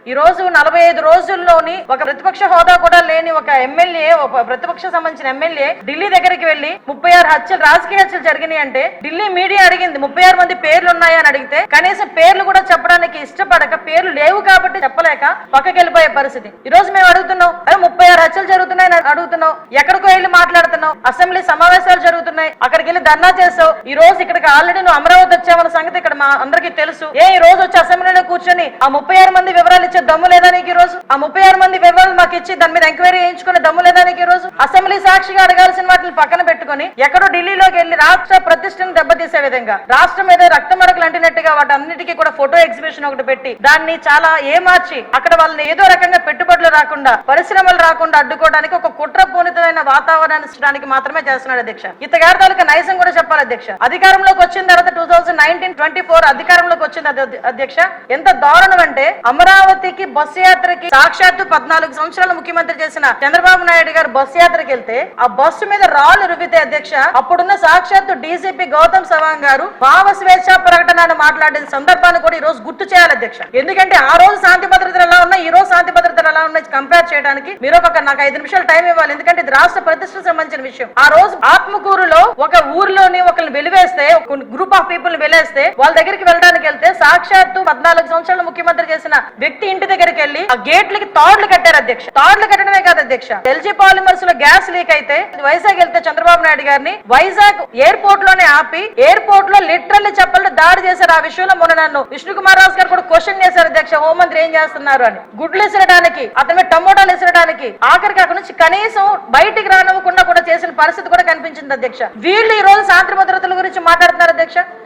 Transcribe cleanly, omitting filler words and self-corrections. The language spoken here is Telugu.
ఈ రోజు 45 రోజుల్లోని ఒక ప్రతిపక్ష హోదా కూడా లేని ఒక ఎమ్మెల్యే, ఒక ప్రతిపక్ష సంబంధించిన ఎమ్మెల్యే ఢిల్లీ దగ్గరికి వెళ్లి 36 హత్యలు, రాజకీయ హత్యలు జరిగినాయి అంటే ఢిల్లీ మీడియా అడిగింది 36 మంది పేర్లు ఉన్నాయా అని అడిగితే కనీసం పేర్లు కూడా చెప్పడానికి ఇష్టపడక, పేర్లు లేవు కాబట్టి చెప్పలేక పక్కకి వెళ్ళిపోయే పరిస్థితి. ఈ రోజు మేము అడుగుతున్నాం, 36 హత్యలు జరుగుతున్నాయని అడుగుతున్నాం, ఎక్కడికో వెళ్ళి మాట్లాడుతున్నాం, అసెంబ్లీ సమావేశాలు జరుగుతున్నాయి, అక్కడికి వెళ్ళి ధర్నా చేస్తావు. ఈ రోజు ఇక్కడికి ఆల్రెడీ నువ్వు అమరావతి వచ్చామన్న సంగతి ఇక్కడ మా అందరికీ తెలుసు. ఈ రోజు వచ్చి అసెంబ్లీలో కూర్చొని ఆ 36 మంది వివరాలు ఇచ్చే దమ్ము లేదా నీకు? ఈ రోజు ఆ 36 మంది వివరాలు మాకు ఇచ్చి దాని మీద ఎంక్వైరీ చేయించుకునే దమ్ము లేదా నీకు? ఈ రోజు అసెంబ్లీ సాక్షిగా అడగాల్సిన వాటిని పక్కన పెట్టుకుని ఎక్కడో ఢిల్లీలోకి వెళ్లి రాష్ట్ర ప్రతిష్టను దెబ్బతీసే విధంగా, రాష్ట్రం మీద రక్తమరకలు అంటినట్టుగా వాటన్నిటికీ కూడా ఫోటో ఎగ్జిబిషన్ ఒకటి పెట్టి దాన్ని చాలా ఏమార్చి అక్కడ వాళ్ళని ఏదో రకంగా పెట్టుబడులు రాకుండా, పరిశ్రమలు రాకుండా అడ్డుకోవడానికి ఒక కుట్రపూరితమైన వాతావరణాన్ని సృష్టించడానికి మాత్రమే చేస్తున్నాడు అధ్యక్ష. ఇతగారి తాలూకా నైజం కూడా చెప్పాలి అధ్యక్ష. అధికారంలోకి వచ్చిన తర్వాత 2019-24 అధికారంలోకి వచ్చింది అధ్యక్ష. ఎంత దారుణం అంటే అమరావతికి బస్సు యాత్రకి సాక్షాత్తు 14 సంవత్సరాలు ముఖ్యమంత్రి చేసిన చంద్రబాబు నాయుడు గారు బస్సు యాత్రకి వెళ్తే ఆ బస్సు మీద రాళ్లు రువితే అధ్యక్ష, అప్పుడున్న సాక్షాత్తు డీసీపీ గౌతమ్ సవాంగ్ గారు భావ స్వేచ్ఛ ప్రకటన మాట్లాడిన సందర్భాన్ని కూడా ఈ రోజు గుర్తు చేయాలి అధ్యక్ష. ఎందుకంటే ఆ రోజు శాంతి భద్రతలు ఎలా ఉన్నాయి, ఈ రోజు శాంతి భద్రతలు ఎలా ఉన్నాయి కంపేర్ చేయడానికి మీరు నాకు 5 నిమిషాలు టైం ఇవ్వాలి. ఎందుకంటే ఇది రాష్ట్ర ప్రతిష్టకు సంబంధించిన విషయం. ఆ రోజు ఆత్మకూరులో ఒక ఊర్లోని ఒకరిని వెలివేస్తే, ఒక గ్రూప్ ఆఫ్ పీపుల్ వెలివేస్తే వాళ్ళ దగ్గరికి వెళ్ళడానికి వెళ్తే సాక్షాత్తు 14 సంవత్సరాలు ముఖ్యమంత్రి చేసిన వ్యక్తి ఇంటి దగ్గరికి వెళ్లి ఆ గేట్లకి తాళ్లు కట్టారు అధ్యక్ష. తాళ్లు కట్టడమే కాదు అధ్యక్ష, ఎల్జీ పాలిమర్స్ లో గ్యాస్ లీక్ అయితే వైజాగ్ వెళ్తే చంద్రబాబు నాయుడు గారిని వైజాగ్ ఎయిర్పోర్ట్ లోనే ఆపి ఎయిర్పోర్ట్ లో లిటరల్లీ చెప్పలు దాడి చేశారు. ఆ విషయంలో మొన్న నన్ను విష్ణుకుమార్ రాజు గారు కూడా క్వశ్చన్ చేశారు అధ్యక్ష, హోంమంత్రి ఏం చేస్తున్నారు అని. గుడ్లు ఇసరడానికి, అతని టమోటాలు ఇసరడానికి, ఆఖరికి అక్కడ నుంచి కనీసం బయటికి రానివ్వకుండా కూడా చేసిన పరిస్థితి కూడా కనిపించింది అధ్యక్ష. వీళ్ళు ఈ రోజు శాంతి భద్రతల గురించి మాట్లాడుతున్నారు అధ్యక్ష.